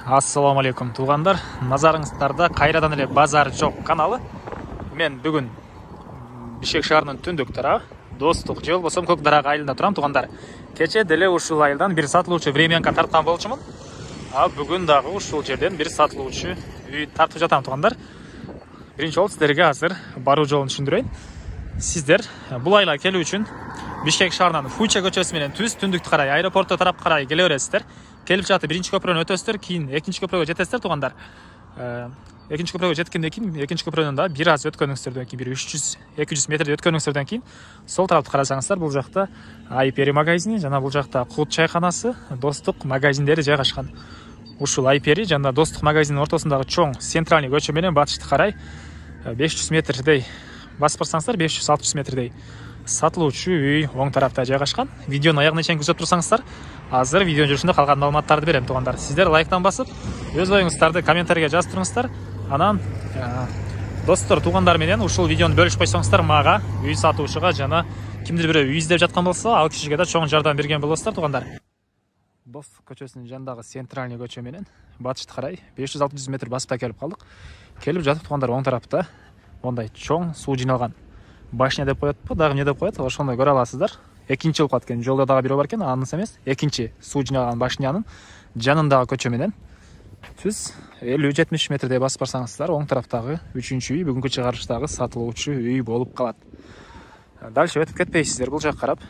Ассаламу алейкум туғандар. Назарыңыздарда қайрадан эле базар жоқ каналы. Мен бүгін Бишкек шаарынын түндүк тарабы Достук же болбосо Көк Дарак айылында турам туғандар. Кече деле ушул айылдан бир сатылуучу времянка тарткан болчумун. Бүгүн дагы ушул жерден бир сатылуучу үй тартып жатам туғандар. Биринчи жолу сиздерге азыр баруу жолун түшүндүрөйүн. Сиздер бул айылга келүү үчүн Бишкек шаарынан Фуча көчөсү менен түз түндүктү карай аэропортто тарап карай келе бересиздер. Келип жатып биринчи көпүрөнү өтөсүздөр, кийин экинчи көпүрөгө жетесиздер туғандар. Экинчи көпүрөгө жеткенден кийин экинчи көпүрөнүн да бир аз өткөнүңүздөрдөн кийин, бир 300-200 метрди өткөнүңүздөрдөн кийин сол тарапты карасаңыздар, бул жакта Айпери магазини жана бул жакта Кут чайканасы, Достук магазиндери жайгашкан. Ушул Айпери жана Достук магазинин ортосундагы чоң центральный көчө менен батышты карай 500 метрдей басып барсаңыздар, 500-600 метрдей сатылуучу үй оң тарапта жайгашкан. Видеонун аягына чейин күзөтүп турсаңыздар, азыр видеонун жүрүшүндө калган маалыматтарды берем туғандар. Сиздер лайктан басып, өз оюңуздарды комментарийге жазып туруңуздар. Анан достор, туғандар менен ушул видеону бөлүшүп койсоңуздар, мага, үй сатуучуга жана кимдир бирөө үй издеп жаткан болсо, ал кишиге да чоң жардам берген болосуздар туғандар. Достук көчөсүнүн жанындагы центральный көчө менен батышты карай 500-600 метр басып та келип калдык. Келип жатып туғандар, оң тарапта мондай чоң суу жиналган башня деп коетпу, дагы эмне деп коет, ошондой көрө аласыздар. Экинчи болуп экен, жолдо дагы бирөө бар экен, анысы эмес, экинчи суу жиналган башнянын жанындагы көчө менен түз 50-70 метрдей басып барсаңыздар, оң тараптагы 3-үчү үй, бүгүнкү чыгарыштагы сатылуучу үй болуп калат. Дальше өтүп кетпейсиздер, бул жак карап.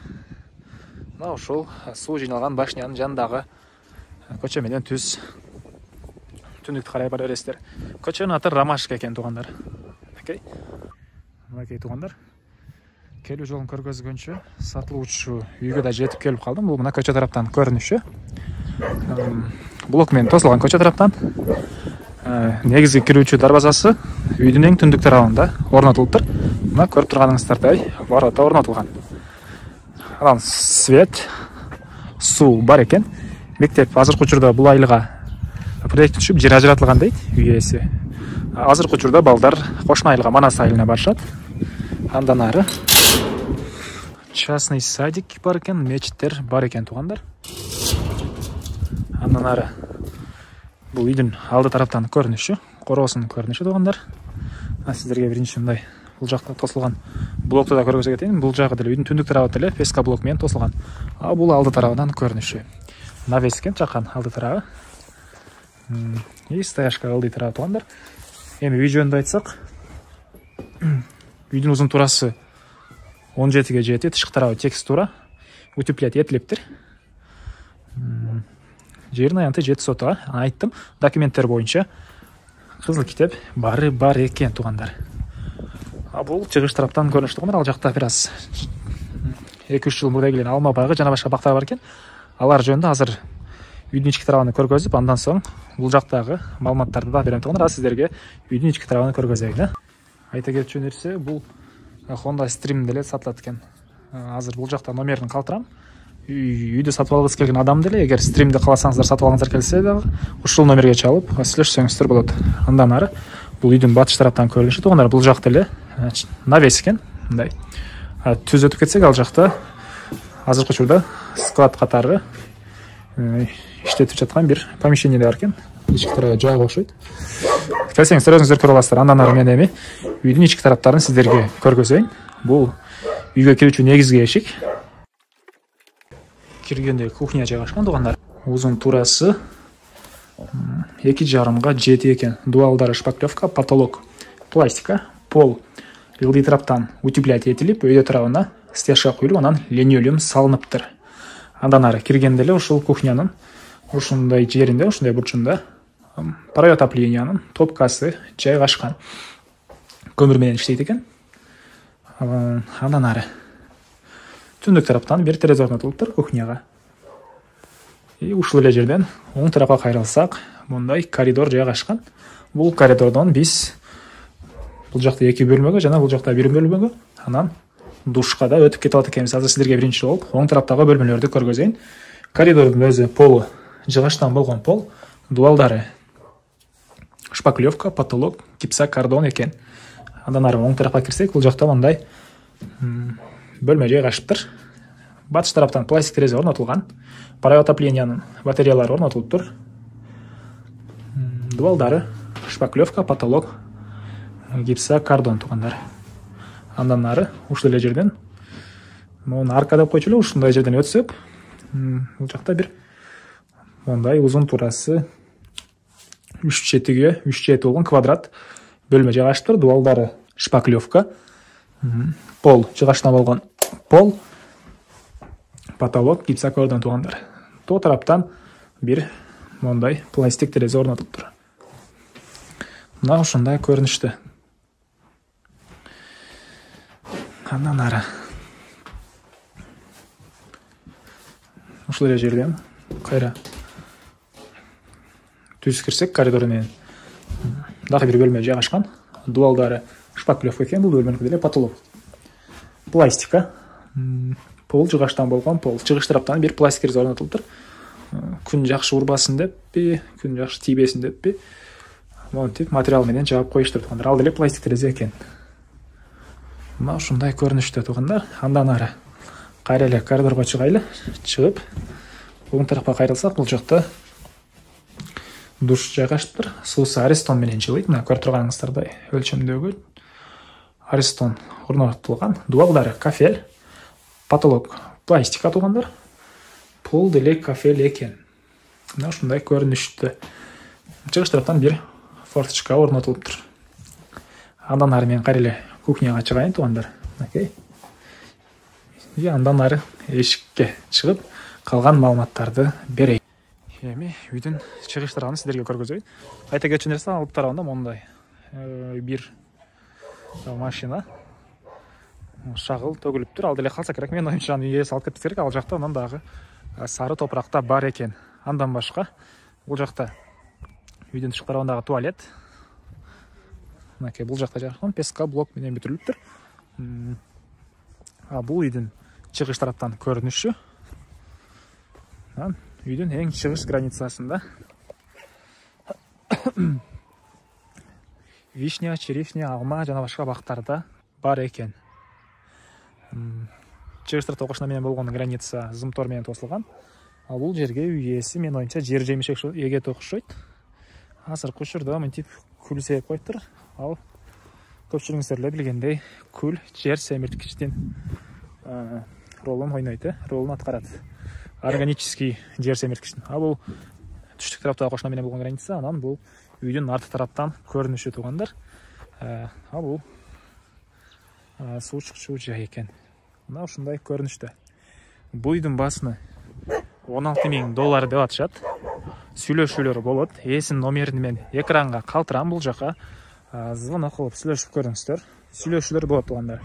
Мына ушул суу жиналган башнянын жанындагы көчө менен түз түндүктү карай бара бересиздер. Көчөнүн аты Ромашка экен туғандар. Мынакей туғандар. Келүү жолун көргөзгөнчө сатылуучу үйгө да жетип келип калдым. Бул мына көчө тараптан көрүнүшү. Блок менен тосулган көчө тараптан. Негизги кирүүчү дарбазасы үйдүн эң түндүк тарабында орнотулуптур. Мына көрүп турганыңыздардай ворота орнотулган. Анан свет, суу бар экен. Мектеп азыркы учурда бул айылга проект түшүп жер ажыратылган дейт үй ээси. Азыркы учурда балдар кошуна айылга Манас айылына барышат. Андан ары частный садик бар экен, мечиттер бар экен туғандар. Андан ары бул үйдүн алды тараптан көрүнүшү, короосунун көрүнүшү туғандар. Сиздерге биринчи мындай бул жакта тосулган блокту да көргөзө кетейин. Бул жагы деле үйдүн түндүк тарабы деле песка блок менен тосулган. Бул алды тарабынан көрүнүшү. Навес экен чакан алды тарабы. И стояшка ылдый тарабы туғандар. Эми үй жөнүндө айтсак, үйдүн узун турасы 17ге жетет, тышкы тарабы текстура, утеплять этилиптир. Жердин аянты 7 сотага, айттым, документтер боюнча кызыл китеп бар экен туғандар. Бул чыгыш тараптан көрүнүш туғандар, ал жакта бир аз 2-3 жыл мурда келген алма багы жана башка бактар бар экен. Алар жөнүндө азыр үйдүн ички тарабын көргөзүп, андан соң бул жактагы маалыматтарды да берем туғандар. Сиздерге үйдүн ички тарабын көргөзөйүн. Айта кетчү нерсе, бул Honda Stream деле сатылат экен. Азыр бул жакта номерин калтырам. Үйдү сатып алгысы келген адам деле, эгер Stream'ди кааласаңыздар, сатып алгыңыздар келсе дагы, ушул номерге чалып, сүйлөшсөңүздөр болот. Андан ары бул үйдүн батыш тараптан көрүнүшү туғандар. Бул жак деле навес экен, мындай. Түз өтүп кетсек, ал жакта азыркы учурда склад катары иштетип жаткан бир помещение бар экен. Ички тарабы жайга окшойт. Келсеңиздер өзүңүздөр көрө аласыздар. Андан ары мен эми үйдүн ички тараптарын сиздерге көргөзөйүн. Бул үйгө кирүүчү негизги эшик. Киргенде кухня жайгашкан туғандар. Узун турасы 2,5 7 экен. Дуалдары шпаклевка, потолок пластика, пол ылдый тараптан утеплять этилип, өйдө тарабына стяжка куюлуп, анан линолеум салыныптыр. Андан ары киргенде эле ушул кухнянын ушундай жеринде, ушундай бурчунда паровой отоплениянын топкасы жайгашкан. Көмүр менен иштейт экен. Андан ары түндүк тараптан бир терезе орнотулуптур кухняга. Ушул эле жерден оң тарапка кайрылсак, мындай коридор жайгашкан. Бул коридордон биз бул жакта 2 бөлмөгө жана бул жакта 1 бөлмөгө, анан душка да өтүп кетип атат экенбиз. Азыр сиздерге биринчи болуп оң тараптагы бөлмөлөрдү көргөзөйүн. Коридордун өзү полу жыгачтан болгон пол, дуалдары шпаклевка, потолок, гипсокартон экен. Андан ары оң тарапка кирсек, бул жакта мындай бөлмө жайгашыптыр. Батыш тараптан пластик терезе орнотулган. Паровой отоплениянын батареялары орнотулуптур. Дуалдары шпаклевка, потолок, гипсокартон туугандар. Андан ары ушул эле жерден мону арка деп койчу эле, ушундай жерден өтсөк, бул жакта бир мондай узун турасы 3 чети болгон квадрат бөлмө жайгаштыр. Дуалдары шпаклевка, пол жыгачтан болгон пол, потолок гипсокартон туугандар. То тараптан бир мондай пластик терезе орнотуптур. Мына ушундай көрүнүштө. Андан ары ушул эле жерден кайра түз кирсек, коридор менен дагы бир бөлмө жайгашкан. Дуалдары шпаклевка экен, бул бөлмөнүкү деле потолок пластика, пол жыгачтан болгон пол. Чыгыш тараптан бир пластик терезе орнотулуптур. Күн жакшы урбасын деппи, күн жакшы тийбесин деппи, монтип материал менен жаап коюштур туугандар. Ал деле пластик терезе экен. Мына ушундай көрүнүштө туугандар. Андан ары кайра эле коридорго чыгайлы. Чыгып, оң тарапка кайрылсак, бул жакта душ жайгаштыр. Суусу Аристон менен жылыйт. Мына көрүп турганыңыздардай өлчөмдөгү Аристон орнотулган. Дуалдары кафель, потолок пластика туугандар. Пол деле кафель экен. Мына ушундай көрүнүштө. Чыгыш тараптан бир форточка орнотулуптур. Андан ары мен кайра эле кухняга чыгайын туугандар. Окей. Андан ары эшикке чыгып, калган маалыматтарды берейин. Эми үйдүн чыгыш тарабын сиздерге көргөзөйүн. Айта кетчү нерсе, алып тарабында мондай бир машина шагыл төгүлүптүр. Ал деле калса керек. Мен оюмча аны ээси алып кетпесе керек. Ал жакта анан дагы сары топуракта бар экен. Андан башка бул жакта үйдүн тышкы тарабындагы туалет. Мынакей бул жакта жайгашкан песка блок менен бүтүрүлүптүр. Бул үйдүн чыгыш тараптан көрүнүшү. Үйдүн эң чыгыш границасында вишня, черешня, алма жана башка бактарда бар экен. Чыгыш тарапта кошуна менен болгон граница зымтор менен тосулган. Ал бул жерге үй ээси мен оюмча жер жемишек эгет окшойт. Азыркы учурда мынтип күл сээп коюптур. Ал көпчүлүгүңүздөр эле билгендей, күл жер семирткичтин ролун ойнойт, ролун аткарат. Органический жер семирткичтин. Бул түштүк тараптагы кошуна менен болгон граница, анан бул үйдүн арты тараптан көрүнүшү туугандар. Бул суу чыкчу жай экен. Мына ушундай көрүнүштө. Бул үйдүн баасыны $16,000 деп атышат. Сүйлөшүүлөр болот. Ээсинин номерин мен экранга калтырам. Бул жака звонок кылып сүйлөшүп көрүңүздөр. Сүйлөшүүлөр болот туугандар.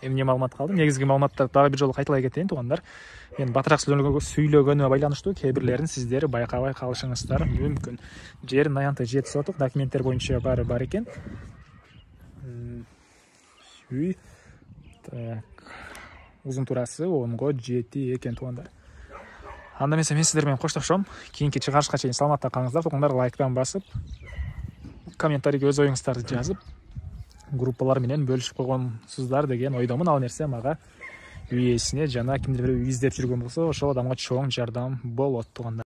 Эмне маалымат калды? Негизги маалыматтарды дагы бир жолу кайталай кетейин туугандар. Мен батыраак сүйлөгөнүмө байланыштуу кээ бирлерин сиздер байкабай калышыңыздар мүмкүн. Жердин аянты 7 сотук, документтер боюнча баары бар экен. Үй узун турасы 10-7 экен туугандар. Анда эмесе мен сиздер менен коштошом. Кийинки чыгарышка чейин саламатта калыңыздар туугандар. Лайктан басып, комментарийге өз оюңуздарды жазып, группалар менен бөлүшүп койгонсуздар деген ойдомун. Ал нерсе мага үй ээсине жана кимдир бирөө үй издеп жүргөн болсо, ошол адамга чоң жардам болот туугандар.